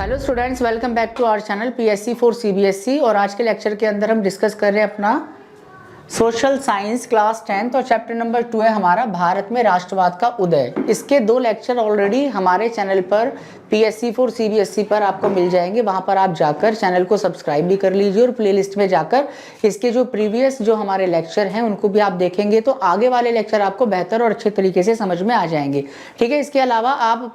Hello students, welcome back to our channel PSC for CBSE. और आज के lecture के अंदर हम डिस्कस कर रहे हैं अपना सोशल साइंस क्लास 10th और चैप्टर नंबर 2 है हमारा भारत में राष्ट्रवाद का उदय। इसके 2 लेक्चर ऑलरेडी हमारे चैनल पर पीएससी फॉर सीबीएसई पर आपको मिल जाएंगे। वहां पर आप जाकर चैनल को सब्सक्राइब भी कर लीजिए और प्लेलिस्ट में जाकर इसके जो प्रीवियस जो हमारे लेक्चर हैं उनको भी आप देखेंगे तो आगे वाले लेक्चर आपको बेहतर और अच्छे तरीके से समझ में आ जाएंगे। ठीक है, इसके अलावा आप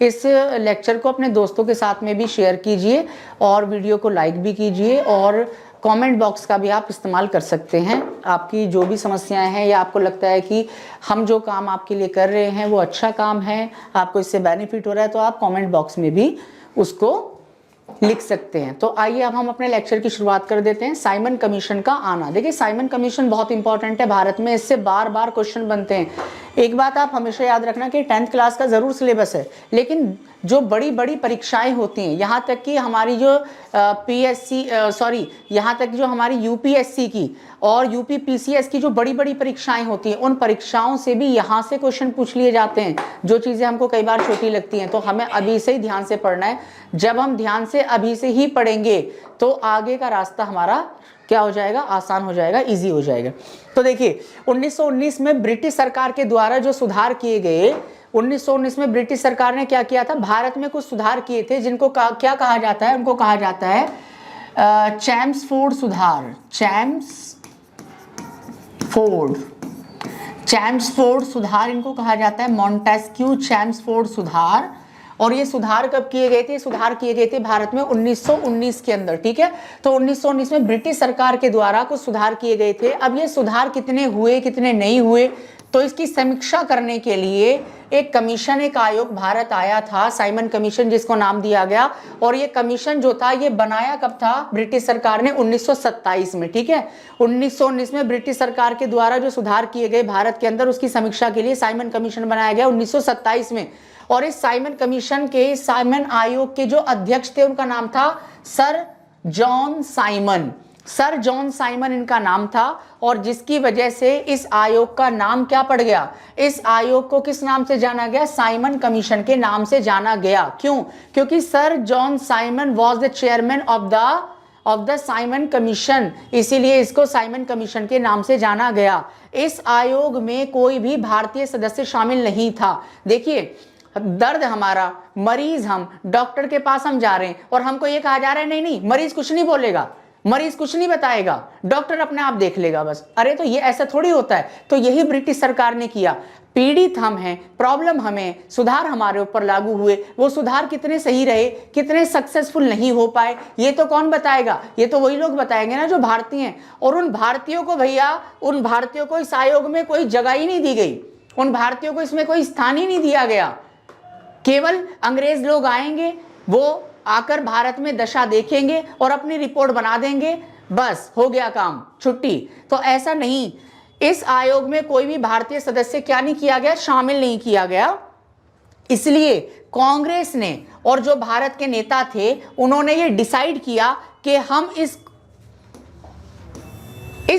इस लेक्चर को अपने दोस्तों के साथ में भी शेयर कीजिए और वीडियो को लाइक भी कीजिए और कमेंट बॉक्स का भी आप इस्तेमाल कर सकते हैं। आपकी जो भी समस्याएं हैं या आपको लगता है कि हम जो काम आपके लिए कर रहे हैं वो अच्छा काम है, आपको इससे बेनिफिट हो रहा है, तो आप कमेंट बॉक्स में भी उसको लिख सकते हैं। तो आइए अब हम अपने लेक्चर की शुरुआत कर देते हैं। साइमन कमीशन का आना। देखिए, साइमन कमीशन बहुत इंपॉर्टेंट है भारत में, इससे बार बार क्वेश्चन बनते हैं। एक बात आप हमेशा याद रखना कि 10th क्लास का जरूर सिलेबस है, लेकिन जो बड़ी बड़ी परीक्षाएं होती हैं, यहाँ तक कि हमारी जो यहाँ तक जो हमारी यूपीएससी की और यूपी पीसीएस की जो बड़ी बड़ी परीक्षाएं होती हैं, उन परीक्षाओं से भी यहाँ से क्वेश्चन पूछ लिए जाते हैं। जो चीज़ें हमको कई बार छोटी लगती हैं, तो हमें अभी से ही ध्यान से पढ़ना है। जब हम ध्यान से अभी से ही पढ़ेंगे तो आगे का रास्ता हमारा क्या हो जाएगा, आसान हो जाएगा, इजी हो जाएगा। तो देखिए, 1919 में ब्रिटिश सरकार के द्वारा जो सुधार किए गए, 1919 में ब्रिटिश सरकार ने क्या किया था, भारत में कुछ सुधार किए थे जिनको क्या कहा जाता है, उनको कहा जाता है चैम्सफोर्ड सुधार। चैम्सफोर्ड सुधार इनको कहा जाता है, मॉन्टेस्क्यू चैम्सफोर्ड सुधार। और ये सुधार कब किए गए थे? सुधार किए गए थे भारत में 1919 के अंदर। ठीक है, तो 1919 में ब्रिटिश सरकार के द्वारा कुछ सुधार किए गए थे। अब ये सुधार कितने हुए, कितने नहीं हुए, तो इसकी समीक्षा करने के लिए एक कमीशन, एक आयोग भारत आया था, साइमन कमीशन जिसको नाम दिया गया। और ये कमीशन जो था ये बनाया कब था ब्रिटिश सरकार ने? 1927 में। ठीक है, 1919 में ब्रिटिश सरकार के द्वारा जो सुधार किए गए भारत के अंदर, उसकी समीक्षा के लिए साइमन कमीशन बनाया गया 1927 में। और इस साइमन कमीशन के, साइमन आयोग के जो अध्यक्ष थे उनका नाम था sir John Simon. Sir John Simon इनका नाम था, और जिसकी वजह से इस आयोग का नाम क्या पड़ गया? इस आयोग को किस नाम से जाना गया? साइमन कमीशन के नाम से जाना गया। क्यों? क्योंकि sir John Simon was the chairman of the Simon commission, इसीलिए इसको साइमन कमीशन के नाम से जाना गया। इस आयोग में कोई भी भारतीय सदस्य शामिल नहीं था। देखिए, दर्द हमारा, मरीज, हम डॉक्टर के पास हम जा रहे हैं और हमको ये कहा जा रहा है नहीं नहीं, मरीज कुछ नहीं बोलेगा, मरीज कुछ नहीं बताएगा, डॉक्टर अपने आप देख लेगा बस। अरे तो ये ऐसा थोड़ी होता है। तो यही ब्रिटिश सरकार ने किया। पीड़ित हम हैं, प्रॉब्लम हमें, सुधार हमारे ऊपर लागू हुए, वो सुधार कितने सही रहे, कितने सक्सेसफुल नहीं हो पाए, ये तो कौन बताएगा? ये तो वही लोग बताएंगे ना जो भारतीय हैं। और उन भारतीयों को भैया, उन भारतीयों को इस आयोग में कोई जगह ही नहीं दी गई, उन भारतीयों को इसमें कोई स्थान ही नहीं दिया गया। केवल अंग्रेज लोग आएंगे, वो आकर भारत में दशा देखेंगे और अपनी रिपोर्ट बना देंगे, बस हो गया काम, छुट्टी। तो ऐसा नहीं, इस आयोग में कोई भी भारतीय सदस्य क्या नहीं किया गया, शामिल नहीं किया गया। इसलिए कांग्रेस ने और जो भारत के नेता थे उन्होंने ये डिसाइड किया कि हम इस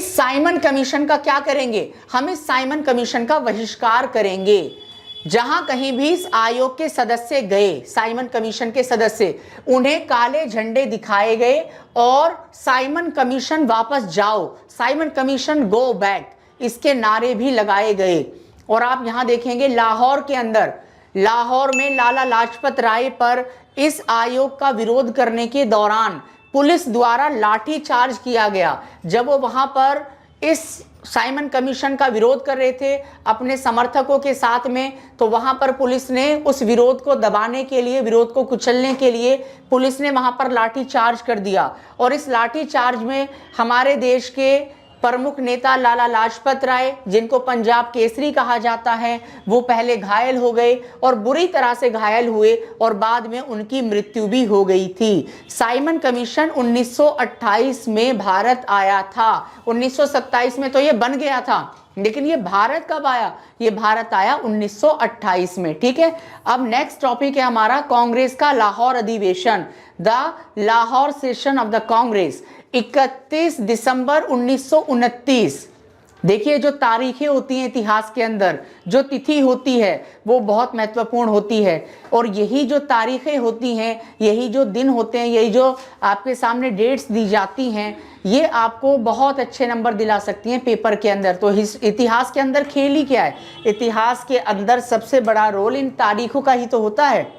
साइमन कमीशन का क्या करेंगे, हम इस साइमन कमीशन का बहिष्कार करेंगे। जहां कहीं भी इस आयोग के सदस्य गए, साइमन कमीशन के सदस्य, उन्हें काले झंडे दिखाए गए और साइमन कमीशन वापस जाओ, साइमन कमीशन गो बैक, इसके नारे भी लगाए गए। और आप यहां देखेंगे लाहौर के अंदर, लाहौर में लाला लाजपत राय पर इस आयोग का विरोध करने के दौरान पुलिस द्वारा लाठी चार्ज किया गया। जब वो वहां पर इस साइमन कमीशन का विरोध कर रहे थे अपने समर्थकों के साथ में, तो वहां पर पुलिस ने उस विरोध को दबाने के लिए, विरोध को कुचलने के लिए पुलिस ने वहां पर लाठी चार्ज कर दिया। और इस लाठी चार्ज में हमारे देश के प्रमुख नेता लाला लाजपत राय, जिनको पंजाब केसरी कहा जाता है, वो पहले घायल हो गए और बुरी तरह से घायल हुए और बाद में उनकी मृत्यु भी हो गई थी। साइमन कमीशन 1928 में भारत आया था। 1927 में तो ये बन गया था, लेकिन ये भारत कब आया? ये भारत आया 1928 में। ठीक है, अब नेक्स्ट टॉपिक है हमारा कांग्रेस का लाहौर अधिवेशन, the Lahore session of the Congress. 31 दिसंबर 1929 देखिए जो तारीखें होती हैं इतिहास के अंदर, जो तिथि होती है वो बहुत महत्वपूर्ण होती है, और यही जो तारीखें होती हैं, यही जो दिन होते हैं, यही जो आपके सामने डेट्स दी जाती हैं, ये आपको बहुत अच्छे नंबर दिला सकती हैं पेपर के अंदर। तो इतिहास के अंदर खेल ही क्या है, इतिहास के अंदर सबसे बड़ा रोल इन तारीखों का ही तो होता है।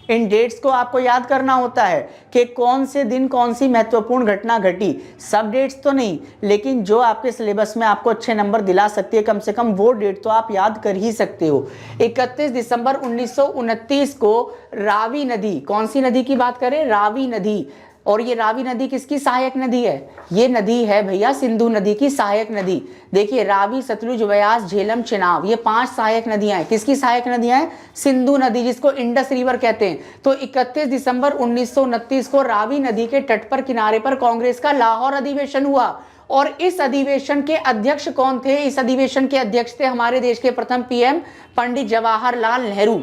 इन डेट्स को आपको याद करना होता है कि कौन से दिन कौन सी महत्वपूर्ण घटना घटी। सब डेट्स तो नहीं, लेकिन जो आपके सिलेबस में आपको अच्छे नंबर दिला सकती है, कम से कम वो डेट तो आप याद कर ही सकते हो। 31 दिसंबर 1929 को रावी नदी, कौन सी नदी की बात करें, रावी नदी, और ये रावी नदी किसकी सहायक नदी है, ये नदी है भैया सिंधु नदी की सहायक नदी। देखिए रावी, सतलुज, व्यास, झेलम, चिनाब, ये 5 सहायक नदियां हैं। किसकी सहायक नदियां हैं, सिंधु नदी, जिसको इंडस रिवर कहते हैं। तो 31 दिसंबर 1929 को रावी नदी के तट पर किनारे पर कांग्रेस का लाहौर अधिवेशन हुआ, और इस अधिवेशन के अध्यक्ष कौन थे, इस अधिवेशन के अध्यक्ष थे हमारे देश के प्रथम पीएम पंडित जवाहरलाल नेहरू।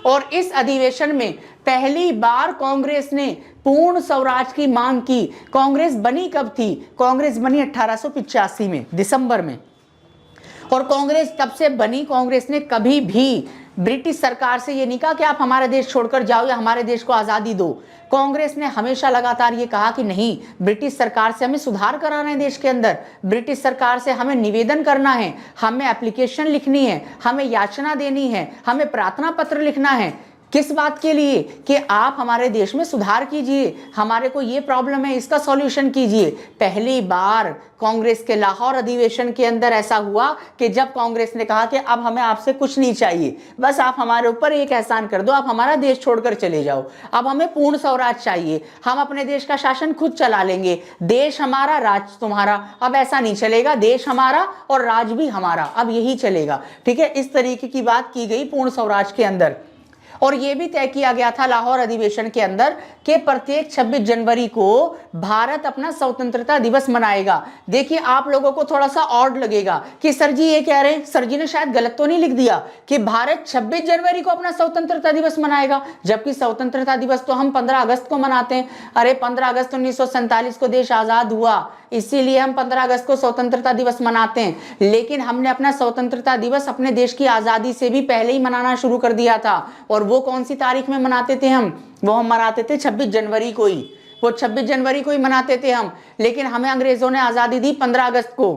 और इस अधिवेशन में पहली बार कांग्रेस ने पूर्ण स्वराज की मांग की। कांग्रेस बनी कब थी, कांग्रेस बनी 1885 में दिसंबर में, और कांग्रेस तब से बनी, कांग्रेस ने कभी भी ब्रिटिश सरकार से ये नहीं कहा कि आप हमारा देश छोड़कर जाओ या हमारे देश को आज़ादी दो। कांग्रेस ने हमेशा लगातार ये कहा कि नहीं, ब्रिटिश सरकार से हमें सुधार कराना है देश के अंदर, ब्रिटिश सरकार से हमें निवेदन करना है, हमें एप्लीकेशन लिखनी है, हमें याचना देनी है, हमें प्रार्थना पत्र लिखना है। किस बात के लिए, कि आप हमारे देश में सुधार कीजिए, हमारे को ये प्रॉब्लम है, इसका सॉल्यूशन कीजिए। पहली बार कांग्रेस के लाहौर अधिवेशन के अंदर ऐसा हुआ कि जब कांग्रेस ने कहा कि अब हमें आपसे कुछ नहीं चाहिए, बस आप हमारे ऊपर एक एहसान कर दो, आप हमारा देश छोड़कर चले जाओ, अब हमें पूर्ण स्वराज चाहिए, हम अपने देश का शासन खुद चला लेंगे, देश हमारा राज तुम्हारा। अब ऐसा नहीं चलेगा, देश हमारा और राज भी हमारा, अब यही चलेगा। ठीक है, इस तरीके की बात की गई पूर्ण स्वराज के अंदर। और यह भी तय किया गया था लाहौर अधिवेशन के अंदर कि प्रत्येक 26 जनवरी को भारत अपना स्वतंत्रता दिवस मनाएगा। देखिए आप लोगों को थोड़ा सा ऑड लगेगा कि सर जी ये कह रहे हैं, सर जी ने शायद गलत तो नहीं लिख दिया कि भारत 26 जनवरी को अपना स्वतंत्रता दिवस मनाएगा, जबकि स्वतंत्रता दिवस तो हम 15 अगस्त को मनाते हैं। अरे 15 अगस्त 1947 को देश आजाद हुआ, इसीलिए हम 15 अगस्त को स्वतंत्रता दिवस मनाते हैं, लेकिन हमने अपना स्वतंत्रता दिवस अपने देश की आजादी से भी पहले ही मनाना शुरू कर दिया था। और वो कौन सी तारीख में मनाते थे वो हम मनाते थे 26 जनवरी को ही, वो 26 जनवरी को ही मनाते थे हम, लेकिन हमें अंग्रेजों ने आजादी दी 15 अगस्त को,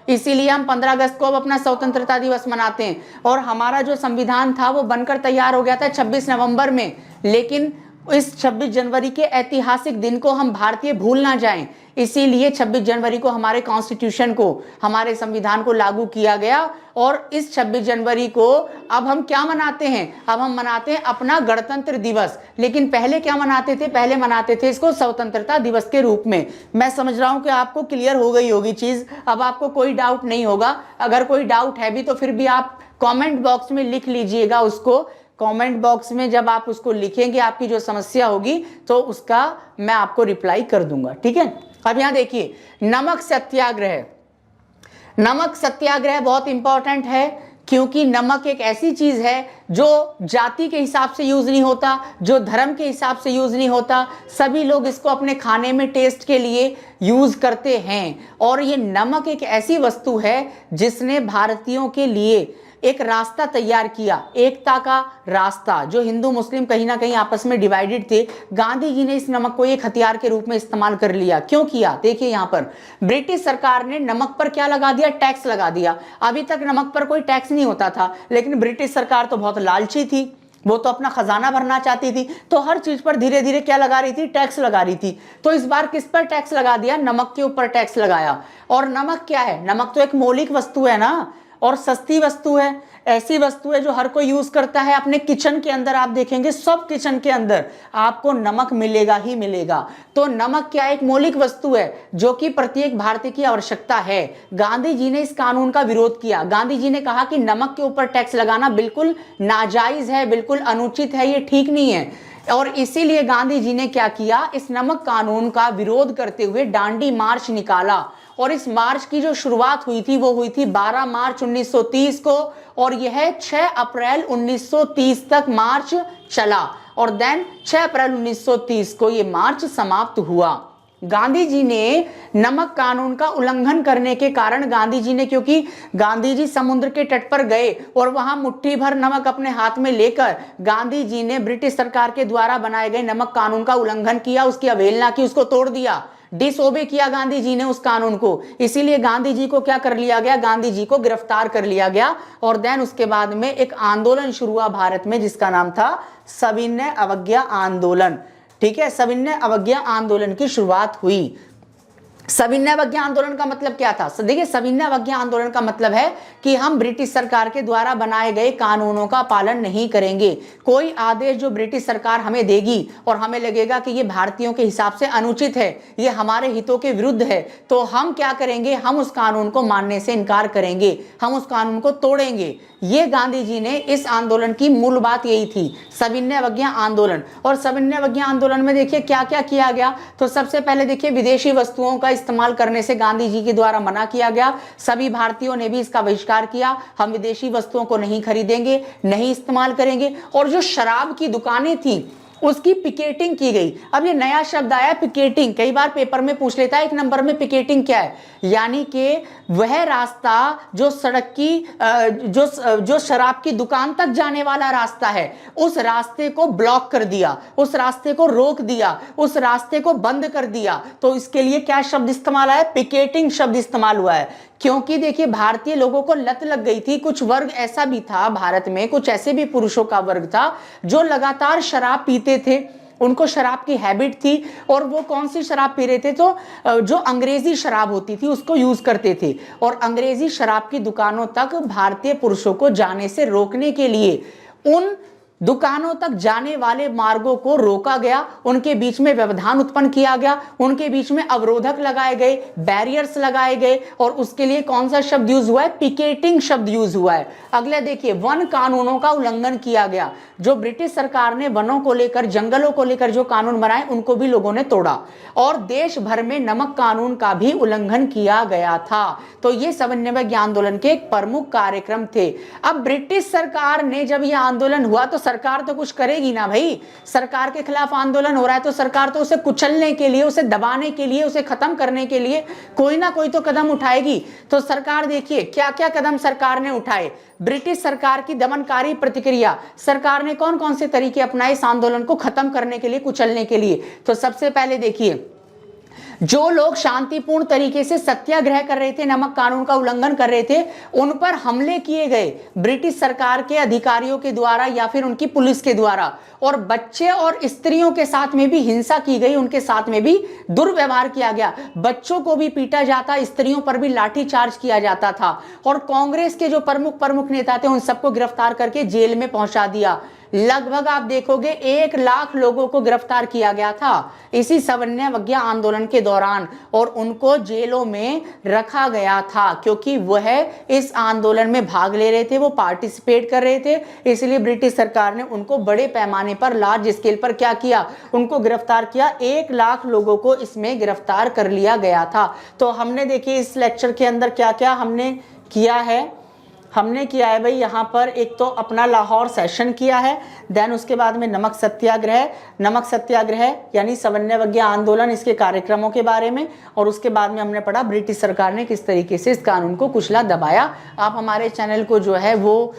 इसीलिए हम 15 अगस्त को अब अपना स्वतंत्रता दिवस मनाते हैं। और हमारा जो संविधान था वो बनकर तैयार हो गया था 26 नवंबर में, लेकिन इस 26 जनवरी के ऐतिहासिक दिन को हम भारतीय भूल ना जाएं, इसीलिए 26 जनवरी को हमारे कॉन्स्टिट्यूशन को, हमारे संविधान को लागू किया गया। और इस 26 जनवरी को अब हम क्या मनाते हैं, अब हम मनाते हैं अपना गणतंत्र दिवस। लेकिन पहले क्या मनाते थे, पहले मनाते थे इसको स्वतंत्रता दिवस के रूप में। मैं समझ रहा हूं कि आपको क्लियर हो गई होगी चीज, अब आपको कोई डाउट नहीं होगा। अगर कोई डाउट है भी तो फिर भी आप कमेंट बॉक्स में लिख लीजिएगा उसको। कमेंट बॉक्स में जब आप उसको लिखेंगे, आपकी जो समस्या होगी तो उसका मैं आपको रिप्लाई कर दूंगा। ठीक है, अब यहां देखिए नमक सत्याग्रह। नमक सत्याग्रह बहुत इंपॉर्टेंट है, क्योंकि नमक एक ऐसी चीज है जो जाति के हिसाब से यूज नहीं होता, जो धर्म के हिसाब से यूज नहीं होता, सभी लोग इसको अपने खाने में टेस्ट के लिए यूज करते हैं। और ये नमक एक ऐसी वस्तु है जिसने भारतीयों के लिए एक रास्ता तैयार किया, एकता का रास्ता। जो हिंदू मुस्लिम कहीं ना कहीं आपस में डिवाइडेड थे, गांधी जी ने इस नमक को एक हथियार के रूप में इस्तेमाल कर लिया। क्यों किया, देखिए यहां पर ब्रिटिश सरकार ने नमक पर क्या लगा दिया, टैक्स लगा दिया। अभी तक नमक पर कोई टैक्स नहीं होता था, लेकिन ब्रिटिश सरकार तो बहुत लालची थी, वो तो अपना खजाना भरना चाहती थी, तो हर चीज पर धीरे धीरे क्या लगा रही थी, टैक्स लगा रही थी। तो इस बार किस पर टैक्स लगा दिया, नमक के ऊपर टैक्स लगाया। और नमक क्या है, नमक तो एक मौलिक वस्तु है ना, और सस्ती वस्तु है, ऐसी वस्तु है जो हर कोई यूज करता है। अपने किचन के अंदर आप देखेंगे, सब किचन के अंदर आपको नमक मिलेगा ही मिलेगा। तो नमक क्या एक मौलिक वस्तु है जो कि प्रत्येक भारतीय की आवश्यकता है। गांधी जी ने इस कानून का विरोध किया। गांधी जी ने कहा कि नमक के ऊपर टैक्स लगाना बिल्कुल नाजायज है, बिल्कुल अनुचित है, ये ठीक नहीं है। और इसीलिए गांधी जी ने क्या किया, इस नमक कानून का विरोध करते हुए दांडी मार्च निकाला। और इस मार्च की जो शुरुआत हुई थी वो हुई थी 12 मार्च 1930 को, और यह 6 अप्रैल 1930 तक मार्च चला। और देन 6 अप्रैल 1930 को ये मार्च समाप्त हुआ। गांधी जी ने नमक कानून का उल्लंघन करने के कारण गांधी जी ने, क्योंकि गांधी जी समुद्र के तट पर गए और वहां मुट्ठी भर नमक अपने हाथ में लेकर गांधी जी ने ब्रिटिश सरकार के द्वारा बनाए गए नमक कानून का उल्लंघन किया, उसकी अवहेलना की, उसको तोड़ दिया, डिसओबे किया गांधी जी ने उस कानून को। इसीलिए गांधी जी को क्या कर लिया गया, गांधी जी को गिरफ्तार कर लिया गया और देन उसके बाद में एक आंदोलन शुरू हुआ भारत में जिसका नाम था सविनय अवज्ञा आंदोलन। ठीक है, सविनय अवज्ञा आंदोलन की शुरुआत हुई। सविनय अवज्ञा आंदोलन का मतलब क्या था? देखिए, सविनय अवज्ञा आंदोलन का मतलब है कि हम ब्रिटिश सरकार के द्वारा बनाए गए कानूनों का पालन नहीं करेंगे। कोई आदेश जो ब्रिटिश सरकार हमें देगी और हमें लगेगा कि ये भारतीयों के हिसाब से अनुचित है, ये हमारे हितों के विरुद्ध है, तो हम क्या करेंगे, हम उस कानून को मानने से इनकार करेंगे, हम उस कानून को तोड़ेंगे। ये गांधी जी ने इस आंदोलन की मूल बात यही थी, सविनय अवज्ञा आंदोलन। और सविनय अवज्ञा आंदोलन में देखिए क्या क्या किया गया। तो सबसे पहले देखिए, विदेशी वस्तुओं का इस्तेमाल करने से गांधी जी के द्वारा मना किया गया। सभी भारतीयों ने भी इसका बहिष्कार किया, हम विदेशी वस्तुओं को नहीं खरीदेंगे, नहीं इस्तेमाल करेंगे। और जो शराब की दुकानें थी उसकी पिकेटिंग की गई। अब ये नया शब्द आया पिकेटिंग, कई बार पेपर में पूछ लेता है 1 नंबर में पिकेटिंग क्या है, यानी कि वह रास्ता जो सड़क की जो शराब की दुकान तक जाने वाला रास्ता है, उस रास्ते को ब्लॉक कर दिया, उस रास्ते को रोक दिया, उस रास्ते को बंद कर दिया। तो इसके लिए क्या शब्द इस्तेमाल है, पिकेटिंग शब्द इस्तेमाल हुआ है। क्योंकि देखिए, भारतीय लोगों को लत लग गई थी। कुछ वर्ग ऐसा भी था भारत में, कुछ ऐसे भी पुरुषों का वर्ग था जो लगातार शराब पीते थे, उनको शराब की हैबिट थी। और वो कौन सी शराब पी रहे थे, तो जो अंग्रेजी शराब होती थी उसको यूज करते थे। और अंग्रेजी शराब की दुकानों तक भारतीय पुरुषों को जाने से रोकने के लिए उन दुकानों तक जाने वाले मार्गों को रोका गया, उनके बीच में व्यवधान उत्पन्न किया गया, उनके बीच में अवरोधक लगाए गए, बैरियर्स लगाए गए। और उसके लिए कौन सा शब्द यूज हुआ है, पिकेटिंग शब्द यूज हुआ है। अगला देखिए, वन कानूनों का उल्लंघन किया गया। जो ब्रिटिश सरकार ने वनों को लेकर, जंगलों को लेकर जो कानून बनाए उनको भी लोगों ने तोड़ा। और देश भर में नमक कानून का भी उल्लंघन किया गया था। तो ये सविनय अवज्ञा आंदोलन के एक प्रमुख कार्यक्रम थे। अब ब्रिटिश सरकार ने जब यह आंदोलन हुआ तो सरकार तो कुछ करेगी ना भाई। सरकार के खिलाफ आंदोलन हो रहा है तो सरकार तो उसे कुचलने के लिए, उसे दबाने के लिए, उसे खत्म करने के लिए कोई ना कोई तो कदम उठाएगी। तो सरकार देखिए क्या क्या कदम सरकार ने उठाए। ब्रिटिश सरकार की दमनकारी प्रतिक्रिया, सरकार ने कौन कौन से तरीके अपनाए इस आंदोलन को खत्म करने के लिए, कुचलने के लिए। तो सबसे पहले देखिए, जो लोग शांतिपूर्ण तरीके से सत्याग्रह कर रहे थे, नमक कानून का उल्लंघन कर रहे थे, उन पर हमले किए गए ब्रिटिश सरकार के अधिकारियों के द्वारा या फिर उनकी पुलिस के द्वारा। और बच्चे और स्त्रियों के साथ में भी हिंसा की गई, उनके साथ में भी दुर्व्यवहार किया गया। बच्चों को भी पीटा जाता, स्त्रियों पर भी लाठीचार्ज किया जाता था। और कांग्रेस के जो प्रमुख नेता थे उन सबको गिरफ्तार करके जेल में पहुंचा दिया। लगभग आप देखोगे 1 लाख लोगों को गिरफ्तार किया गया था इसी सविनय अवज्ञा आंदोलन के दौरान। और उनको जेलों में रखा गया था क्योंकि वह इस आंदोलन में भाग ले रहे थे, वो पार्टिसिपेट कर रहे थे। इसलिए ब्रिटिश सरकार ने उनको बड़े पैमाने पर, लार्ज स्केल पर क्या किया, उनको गिरफ्तार किया। 1 लाख लोगों को इसमें गिरफ्तार कर लिया गया था। तो हमने देखिए इस लेक्चर के अंदर क्या क्या हमने किया है। हमने किया है भाई यहाँ पर एक तो अपना लाहौर सेशन किया है, देन उसके बाद में नमक सत्याग्रह यानी सविनय अवज्ञा आंदोलन, इसके कार्यक्रमों के बारे में। और उसके बाद में हमने पढ़ा ब्रिटिश सरकार ने किस तरीके से इस कानून को कुचला, दबाया। आप हमारे चैनल को जो है वो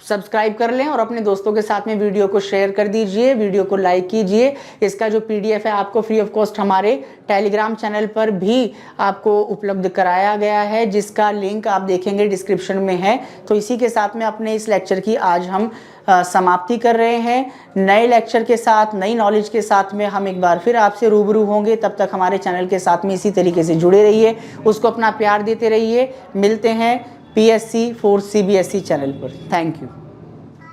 सब्सक्राइब कर लें और अपने दोस्तों के साथ में वीडियो को शेयर कर दीजिए, वीडियो को लाइक कीजिए। इसका जो PDF है आपको फ्री ऑफ कॉस्ट हमारे टेलीग्राम चैनल पर भी आपको उपलब्ध कराया गया है, जिसका लिंक आप देखेंगे डिस्क्रिप्शन में है। तो इसी के साथ में अपने इस लेक्चर की आज हम समाप्ति कर रहे हैं। नए लेक्चर के साथ, नई नॉलेज के साथ में हम एक बार फिर आपसे रूबरू होंगे। तब तक हमारे चैनल के साथ में इसी तरीके से जुड़े रहिए, उसको अपना प्यार देते रहिए। मिलते हैं PSC 4 CBSE चैनल पर। Thank you.